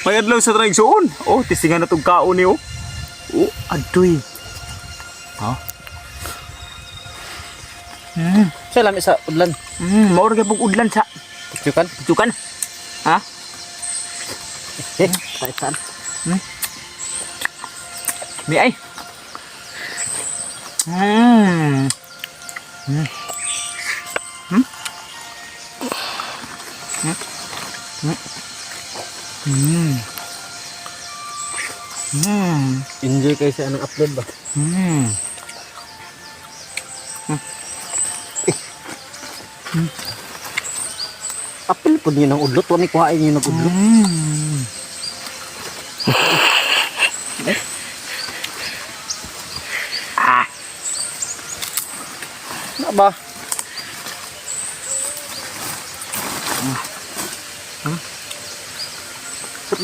May adlaw sa traigsoon. Oh, tisingan na tong kaon ni oh. Oh, adoy. Ha? Sa lami sa udlan. Mao ra gyud udlan sa Tukan. tukan. Ha? Taitan. Ni ay. Enjoy kayo sa anong upload ba? Apil po niyo ng udlot. Wani kuhain niyo ng udlot. Na ba?